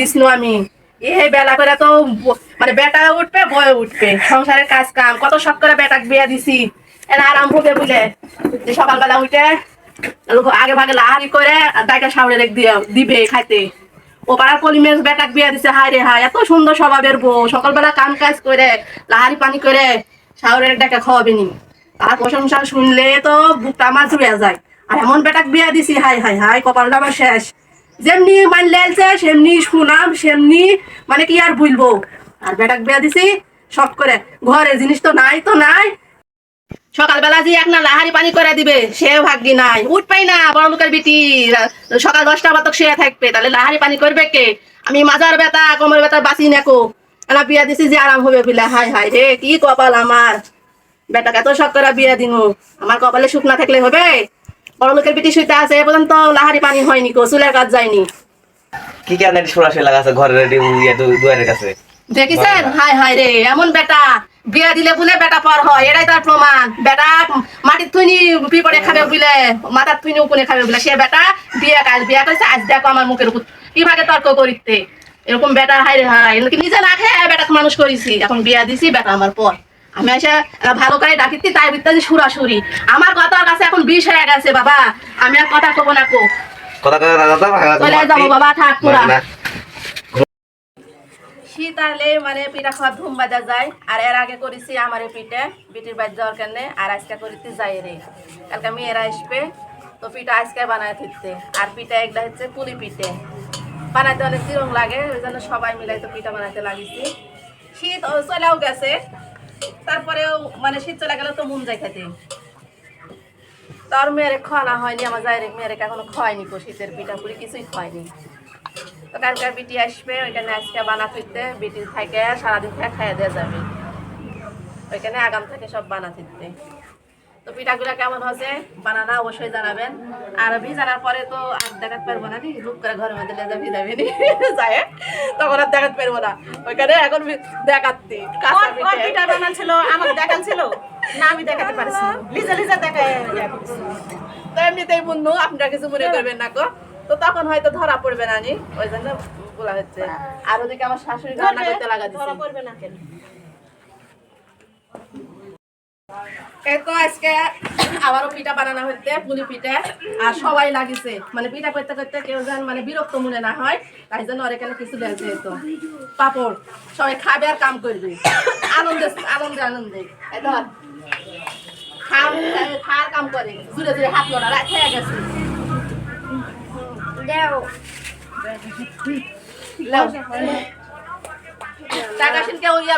this নু আমি এই বেলা করে তো মানে বেটা উঠবে বয়ে উঠবে সংসারের কাজ কাম কত শখ করে বেটাকে বিয়া দিছি এরা আরাম হবে বলে যে সকালবেলা উঠে আগে ভাগে লাহারি করে ডাইটা সামনে রেখ দিবে খাইতে ও পাড়ার কলিমের বেটাক বিয়া দিছে হায় রে হায় এত সুন্দর স্বভাবের বউ সকালবেলা কাম কাজ করে লাহারি পানি করে শাওরের ডাকে খাওয়াবে নি তার প্রশংসা শুনলে তো বুকটা আমার জুড়ে যায় আর এমন বেটাক বিয়া দিছি হাই হাই হাই কপালটা আমার শেষ যেমনি মানলেছে সেমনি শুনাম সেমনি মানে কি আর বলবো আর বেটাক বিয়া দিছি শখ করে ঘরে জিনিস তো নাই সকালবেলা যে এক না লাহারি পানি করে দিবে সে ভাগ্যি নাই উঠবেই না বড় লোকের বিটি সকাল 10টা বাতক শুয়ে থাকবে তাহলে লাহারি পানি করবে কে আমি মাজার ব্যথা কোমর ব্যথা বাঁচি নেকো এনা বিয়া দিছি যে আরাম হবে বলে হাই হাই রে কি কপাল আমার বেটাকে এত শখ করে বিয়া দিনু আমার কপালে সুখ না থাকলে হবে বড় লোকের বিটি শুইতে আছে এ পর্যন্ত লাহারি পানি হয়নি কো চুলের কাজ যায়নি কি কেন সরাসরি লাগাছে ঘরের দুয়ারের কাছে দেখিছেন হাই হাই রে এমন বেটা বিয়া দিলে বলে বেটা পর হয় এটাই তার প্রমাণ বেটা মাটির থুইনি পিপড়ে খাবে বলে মাথার থুইনি উপনে খাবে বলে সে বেটা বিয়া করছে আজ দেখো আমার মুখের উপর কিভাবে তর্ক করিতে এরকম বেটা হাই রে হাই নিজে না খেয়ে বেটা মানুষ করেছি এখন বিয়া দিছি বেটা আমার পর আমি এসে ভালো করে ডাকিতি তাই বিদ্যা সুরাসুরি আমার কথার কাছে এখন বিষ হয়ে গেছে বাবা আমি আর কথা কব না কো কথা চলে যাবো বাবা থাক পুরা শীত আসলে মানে পিঠা খাওয়ার ধুম বাজা যায় আর এর আগে করেছি আমার পিঠে বিটির বাজ যাওয়ার কারণে আর আজকে করিতে যাই রে কালকে মেয়েরা আসবে তো পিঠা আজকে বানায় থাকতে আর পিঠা একটা হচ্ছে পুলি পিঠে বানাইতে অনেক চিরং লাগে ওই জন্য সবাই মিলাই তো পিঠা বানাইতে লাগিয়েছি শীত চলেও গেছে তারপরেও মানে শীত চলে গেলে তো মন যায় খেতে তার মেয়েরে খাওয়ানো হয়নি আমার যাই মেয়েরেকে এখনো খাওয়াইনি কো শীতের পিঠা পুলি কিছুই খাওয়াইনি তো কালকে বিটি আসবে ওইখানে আজকে বানা ফিরতে বিটি থাকে সারাদিন থেকে খাইয়ে দেওয়া যাবে ওইখানে আগাম থেকে সব বানা ফিরতে তো পিঠাগুলা কেমন হচ্ছে বানানা অবশ্যই জানাবেন আর ভিজানোর পরে তো আর দেখাতে পারবো না নি রূপ করে ঘরের মধ্যে লেজা ভিজাবে নি যায় তখন আর দেখাতে পারবো না ওইখানে এখন দেখাচ্ছি পিঠা বানাচ্ছিল আমাকে দেখাচ্ছিল না আমি দেখাতে পারছি লিজা লিজা দেখায় তো এমনিতেই বন্ধু আপনারা কিছু মনে করবেন না গো তো তখন হয়তো ধরা পড়বে না নি ওই জন্য বলা হচ্ছে আর ওদিকে আমার শাশুড়ি রান্না করতে লাগা দিচ্ছে ধরা পড়বে না কেন এতো আজকে আবারও পিঠা বানানো হচ্ছে পুলি পিঠা আর সবাই লাগিছে মানে পিঠা করতে করতে কেউ যেন মানে বিরক্ত মনে না হয় তাই জন্য ওর এখানে কিছু লাগছে তো পাপড় সবাই খাবে আর কাম করবে আনন্দে আনন্দে আনন্দে ধর খাওয়ার কাম করে জুড়ে জুড়ে হাত লড়া খেয়ে গেছে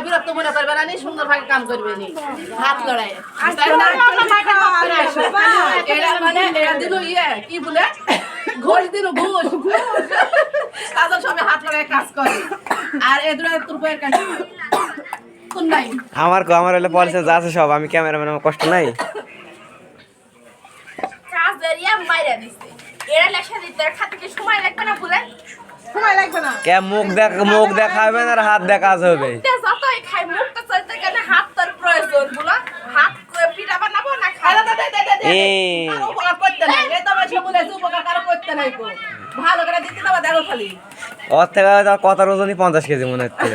বিরক্ত মনে করবে না সুন্দর ভাবে কাম করবে নি হাত লড়াই দিল কি বলে ঘোষ দিল ঘোষ তাদের সবাই হাত লড়াই কাজ করে আর এ দুটা তোর বইয়ের কাজ নাই আমার হলে পলিসে যা আছে সব আমি ক্যামেরাম্যান আমার কষ্ট নাই কাজ দেরিয়া মাইরা দিছে এরা লেখা দিতে খাতে কি সময় লাগবে না বলে সময় লাগবে না কে মুখ দেখাবেন আর হাত দেখাজ হবে যতই খাই মুখটা চলতে গেলে হাত তোর প্রয়োজন বলো হাত পিঠা বানাবো না খাই ভালো করে দিতে দেবা দেখো খালি ওর থেকে কথা ওজনই 50 কেজি মনে হচ্ছে